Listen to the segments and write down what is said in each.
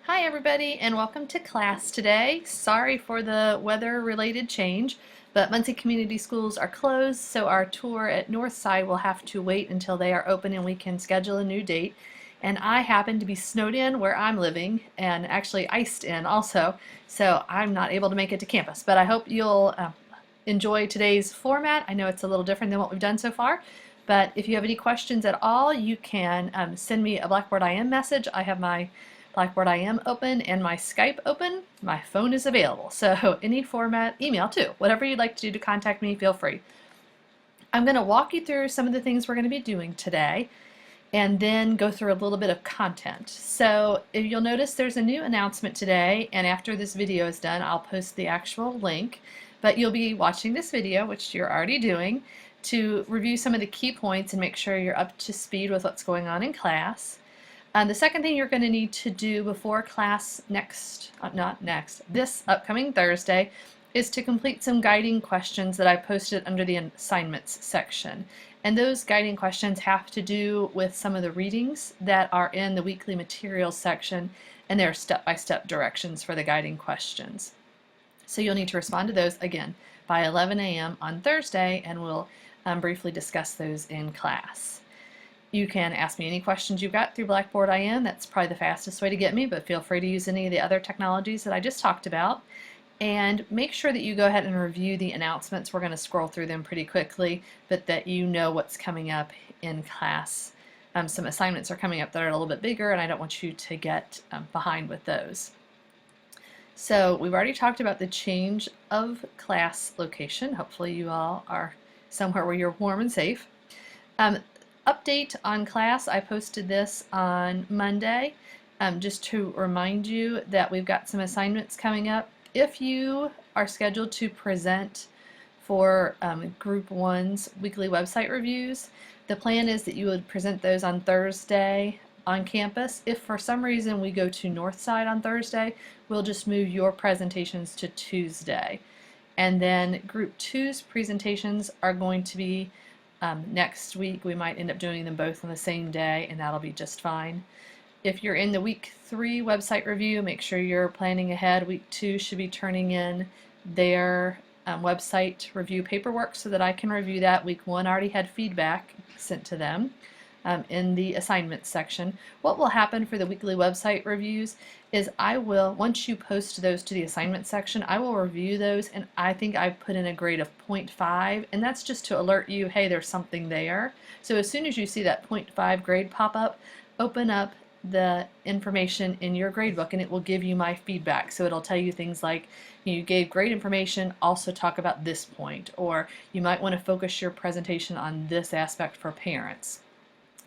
Hi everybody and welcome to class today. Sorry for the weather related change, but Muncie Community Schools are closed, so our tour at Northside will have to wait until they are open and we can schedule a new date. And I happen to be snowed in where I'm living and actually iced in also, so I'm not able to make it to campus. But I hope you'll enjoy today's format. I know it's a little different than what we've done so far, but if you have any questions at all, you can send me a Blackboard IM message. I have my Blackboard IM open and my Skype open. My phone is available, so any format, email too. Whatever you'd like to do to contact me, feel free. I'm going to walk you through some of the things we're going to be doing today and then go through a little bit of content. So if you'll notice there's a new announcement today, and after this video is done I'll post the actual link, but you'll be watching this video, which you're already doing, to review some of the key points and make sure you're up to speed with what's going on in class. The second thing you're going to need to do before class this upcoming Thursday is to complete some guiding questions that I posted under the assignments section. And those guiding questions have to do with some of the readings that are in the weekly materials section, and there are step-by-step directions for the guiding questions. So you'll need to respond to those again by 11 a.m. on Thursday, and we'll briefly discuss those in class. You can ask me any questions you've got through Blackboard IM. That's probably the fastest way to get me, but feel free to use any of the other technologies that I just talked about. And make sure that you go ahead and review the announcements. We're going to scroll through them pretty quickly, but that you know what's coming up in class. Some assignments are coming up that are a little bit bigger, and I don't want you to get behind with those. So we've already talked about the change of class location. Hopefully you all are somewhere where you're warm and safe. Update on class, I posted this on Monday just to remind you that we've got some assignments coming up. If you are scheduled to present for Group 1's weekly website reviews, the plan is that you would present those on Thursday on campus. If for some reason we go to Northside on Thursday, we'll just move your presentations to Tuesday. And then Group 2's presentations are going to be next week. We might end up doing them both on the same day, and that'll be just fine. If you're in the Week 3 website review, make sure you're planning ahead. Week 2 should be turning in their website review paperwork so that I can review that. Week 1 already had feedback sent to them in the assignments section. What will happen for the weekly website reviews is I will, once you post those to the assignment section, I will review those, and I think I've put in a grade of 0.5, and that's just to alert you, hey, there's something there. So as soon as you see that 0.5 grade pop up, open up the information in your gradebook and it will give you my feedback. So it'll tell you things like, you gave great information, also talk about this point, or you might want to focus your presentation on this aspect for parents.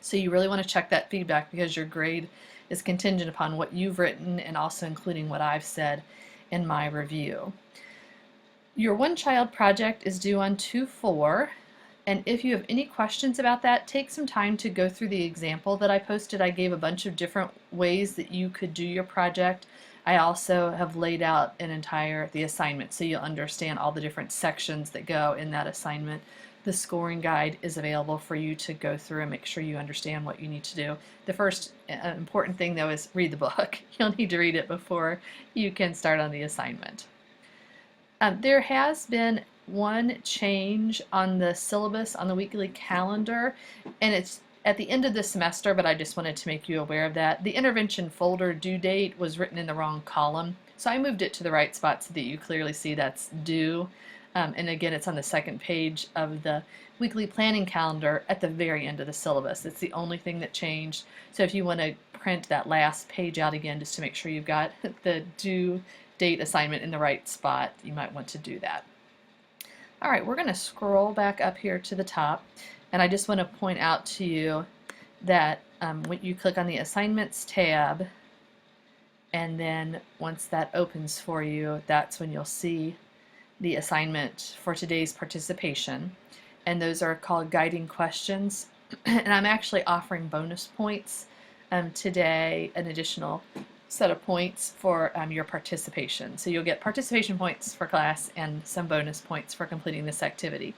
So you really want to check that feedback because your grade is contingent upon what you've written and also including what I've said in my review. Your one-child project is due on 2/4, and if you have any questions about that, take some time to go through the example that I posted. I gave a bunch of different ways that you could do your project. I also have laid out the assignment so you'll understand all the different sections that go in that assignment. The scoring guide is available for you to go through and make sure you understand what you need to do. The first important thing though is read the book. You'll need to read it before you can start on the assignment. There has been one change on the syllabus on the weekly calendar, and it's at the end of the semester, but I just wanted to make you aware of that. The intervention folder due date was written in the wrong column, so I moved it to the right spot so that you clearly see that's due. And again, it's on the second page of the weekly planning calendar at the very end of the syllabus. It's the only thing that changed. So if you want to print that last page out again just to make sure you've got the due date assignment in the right spot, you might want to do that. All right, we're going to scroll back up here to the top, and I just want to point out to you that when you click on the assignments tab, and then once that opens for you, that's when you'll see the assignment for today's participation, and those are called guiding questions. And I'm actually offering bonus points today, an additional set of points for your participation. So you'll get participation points for class and some bonus points for completing this activity.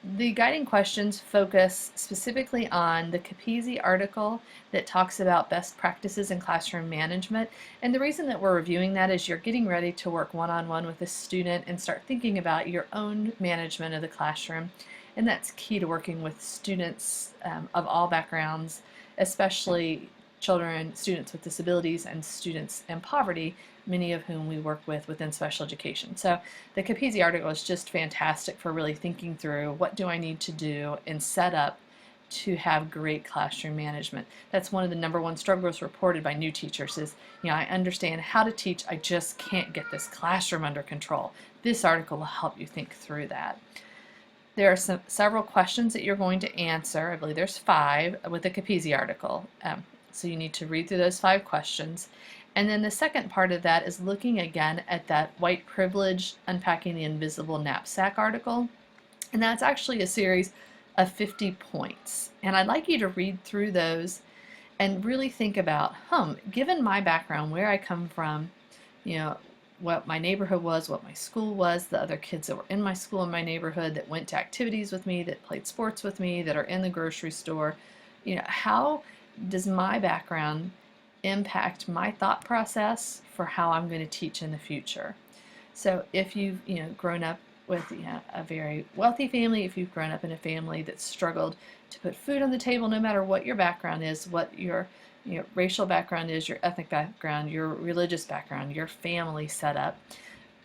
The guiding questions focus specifically on the Capizzi article that talks about best practices in classroom management. And the reason that we're reviewing that is you're getting ready to work one-on-one with a student and start thinking about your own management of the classroom. And that's key to working with students of all backgrounds, especially children, students with disabilities, and students in poverty, many of whom we work with within special education. So the Capizzi article is just fantastic for really thinking through what do I need to do and set up to have great classroom management. That's one of the #1 struggles reported by new teachers is, I understand how to teach, I just can't get this classroom under control. This article will help you think through that. There are several questions that you're going to answer. I believe there's 5 with the Capizzi article. So you need to read through those 5 questions. And then the second part of that is looking again at that white privilege, unpacking the invisible knapsack article. And that's actually a series of 50 points. And I'd like you to read through those and really think about, given my background, where I come from, what my neighborhood was, what my school was, the other kids that were in my school in my neighborhood that went to activities with me, that played sports with me, that are in the grocery store, how does my background impact my thought process for how I'm going to teach in the future? So if you've grown up with a very wealthy family, if you've grown up in a family that struggled to put food on the table, no matter what your background is, what your racial background is, your ethnic background, your religious background, your family setup,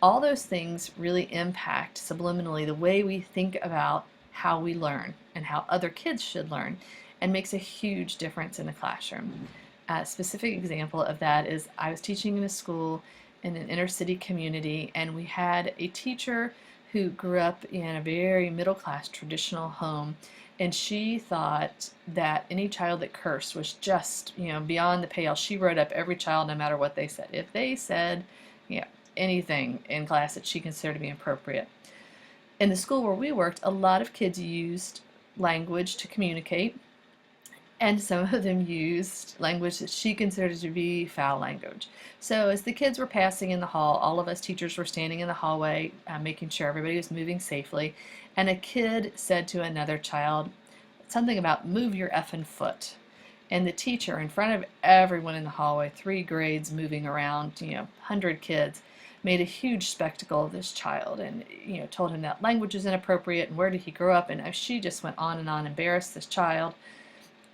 all those things really impact subliminally the way we think about how we learn and how other kids should learn, and makes a huge difference in the classroom. A specific example of that is I was teaching in a school in an inner city community, and we had a teacher who grew up in a very middle-class traditional home, and she thought that any child that cursed was just beyond the pale. She wrote up every child no matter what they said. If they said anything in class that she considered to be inappropriate. In the school where we worked, a lot of kids used language to communicate, and some of them used language that she considered to be foul language. So as the kids were passing in the hall, all of us teachers were standing in the hallway making sure everybody was moving safely, and a kid said to another child something about "move your effing foot." And the teacher, in front of everyone in the hallway, 3 grades moving around, 100 kids, made a huge spectacle of this child and told him that language is inappropriate and where did he grow up, and she just went on and on, embarrassed this child.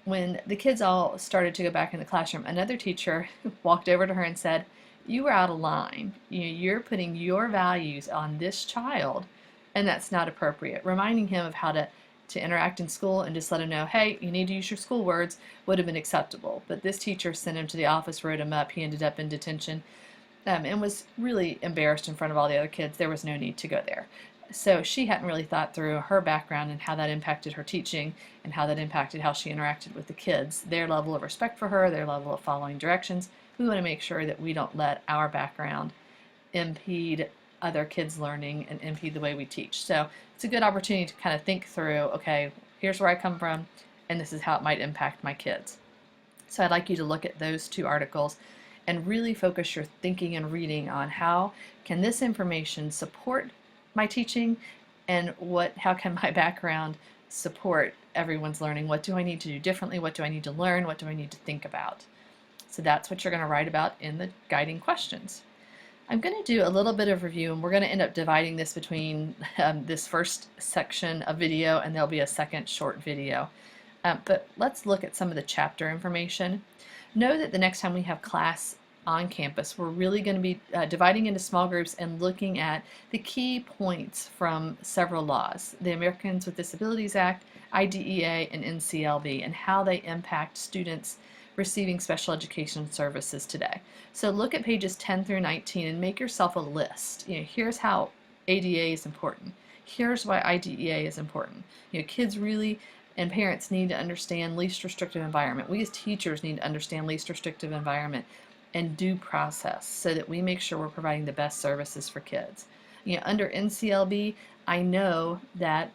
When the kids all started to go back in the classroom, another teacher walked over to her and said, "You were out of line. You're putting your values on this child, and that's not appropriate." Reminding him of how to interact in school and just let him know, hey, you need to use your school words, would have been acceptable. But this teacher sent him to the office, wrote him up. He ended up in detention and was really embarrassed in front of all the other kids. There was no need to go there. So she hadn't really thought through her background and how that impacted her teaching and how that impacted how she interacted with the kids, their level of respect for her, their level of following directions. We want to make sure that we don't let our background impede other kids' learning and impede the way we teach. So it's a good opportunity to kind of think through, okay, here's where I come from, and this is how it might impact my kids. So I'd like you to look at those 2 articles and really focus your thinking and reading on how can this information support my teaching, and how can my background support everyone's learning? What do I need to do differently? What do I need to learn? What do I need to think about? So that's what you're going to write about in the guiding questions. I'm going to do a little bit of review, and we're going to end up dividing this between this first section of video, and there'll be a second short video. But let's look at some of the chapter information. Know that the next time we have class on campus, we're really going to be dividing into small groups and looking at the key points from several laws, the Americans with Disabilities Act, IDEA, and NCLB, and how they impact students receiving special education services today. So look at pages 10 through 19 and make yourself a list. Here's how ADA is important. Here's why IDEA is important. Kids really and parents need to understand least restrictive environment. We as teachers need to understand least restrictive environment and due process so that we make sure we're providing the best services for kids. Under NCLB, I know that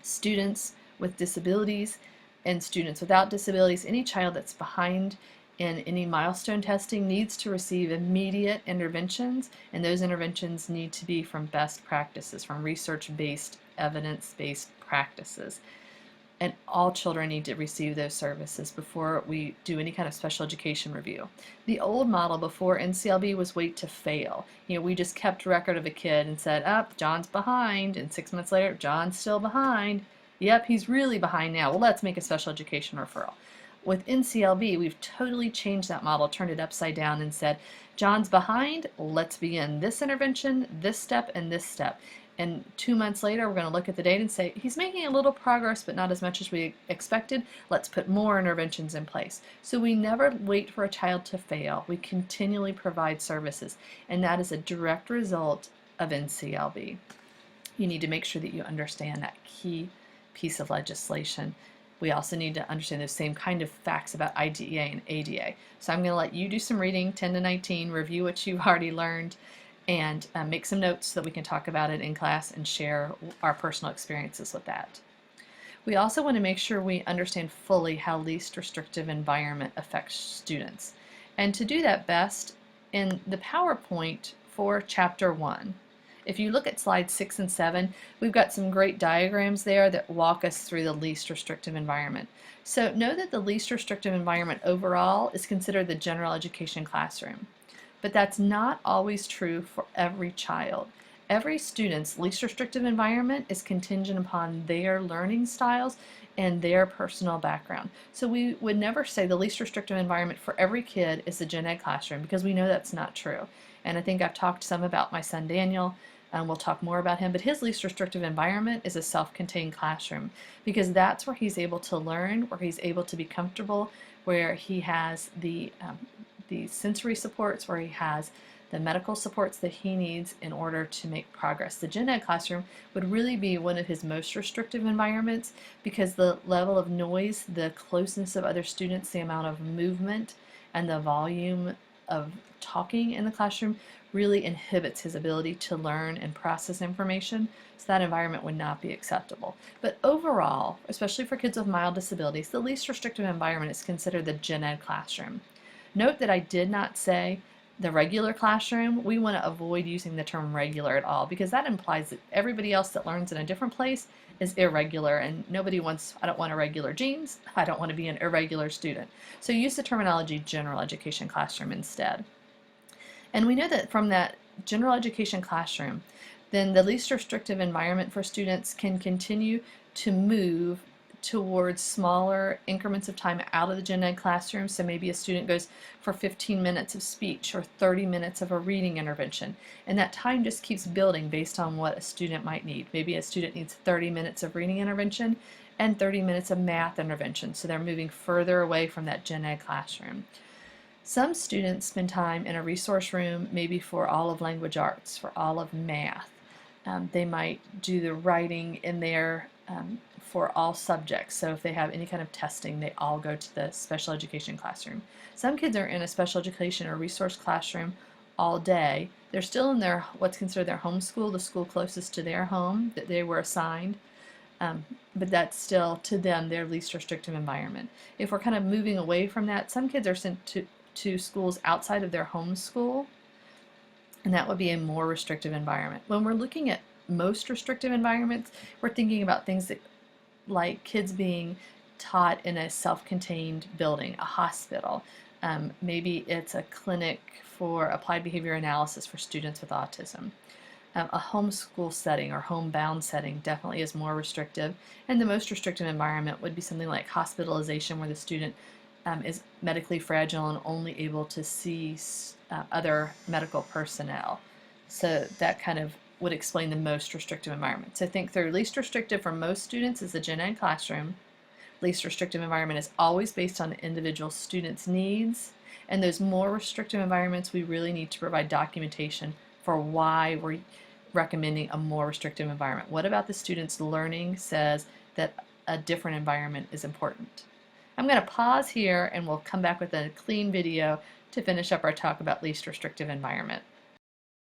students with disabilities and students without disabilities, any child that's behind in any milestone testing needs to receive immediate interventions, and those interventions need to be from best practices, from research-based, evidence-based practices. And all children need to receive those services before we do any kind of special education review. The old model before NCLB was wait to fail. We just kept record of a kid and said, John's behind, and 6 months later, John's still behind. Yep, he's really behind now. Well, let's make a special education referral. With NCLB, we've totally changed that model, turned it upside down and said, John's behind, let's begin this intervention, this step, and this step. And 2 months later, we're going to look at the data and say, he's making a little progress, but not as much as we expected. Let's put more interventions in place. So we never wait for a child to fail. We continually provide services, and that is a direct result of NCLB. You need to make sure that you understand that key piece of legislation. We also need to understand those same kind of facts about IDEA and ADA. So I'm going to let you do some reading, 10 to 19, review what you've already learned, and make some notes so that we can talk about it in class and share our personal experiences with that. We also want to make sure we understand fully how least restrictive environment affects students. And to do that best, in the PowerPoint for Chapter 1, if you look at slides 6 and 7, we've got some great diagrams there that walk us through the least restrictive environment. So know that the least restrictive environment overall is considered the general education classroom. But that's not always true for every child. Every student's least restrictive environment is contingent upon their learning styles and their personal background. So we would never say the least restrictive environment for every kid is the gen ed classroom, because we know that's not true. And I think I've talked some about my son Daniel, and we'll talk more about him, but his least restrictive environment is a self-contained classroom, because that's where he's able to learn, where he's able to be comfortable, where he has the sensory supports, where he has the medical supports that he needs in order to make progress. The gen ed classroom would really be one of his most restrictive environments, because the level of noise, the closeness of other students, the amount of movement, and the volume of talking in the classroom really inhibits his ability to learn and process information, so that environment would not be acceptable. But overall, especially for kids with mild disabilities, the least restrictive environment is considered the gen ed classroom. Note that I did not say the regular classroom. We want to avoid using the term regular at all, because that implies that everybody else that learns in a different place is irregular, and I don't want irregular genes, I don't want to be an irregular student. So use the terminology general education classroom instead. And we know that from that general education classroom, then the least restrictive environment for students can continue to move towards smaller increments of time out of the gen ed classroom. So maybe a student goes for 15 minutes of speech or 30 minutes of a reading intervention, and that time just keeps building based on what a student might need. Maybe a student needs 30 minutes of reading intervention and 30 minutes of math intervention, so they're moving further away from that gen ed classroom. Some students spend time in a resource room, maybe for all of language arts, for all of math. They might do the writing in there for all subjects. So if they have any kind of testing, they all go to the special education classroom. Some kids are in a special education or resource classroom all day. They're still in their what's considered their home school, the school closest to their home that they were assigned. But that's still, to them, their least restrictive environment. If we're kind of moving away from that, some kids are sent to schools outside of their home school, and that would be a more restrictive environment. When we're looking at most restrictive environments, we're thinking about things like kids being taught in a self-contained building, a hospital. Maybe it's a clinic for applied behavior analysis for students with autism. A homeschool setting or homebound setting definitely is more restrictive, and the most restrictive environment would be something like hospitalization, where the student is medically fragile and only able to see other medical personnel. So that kind of would explain the most restrictive environment. So think through. Least restrictive for most students is the gen ed classroom. Least restrictive environment is always based on the individual student's needs, and those more restrictive environments, we really need to provide documentation for why we're recommending a more restrictive environment. What about the student's learning says that a different environment is important? I'm going to pause here, and we'll come back with a clean video to finish up our talk about least restrictive environment.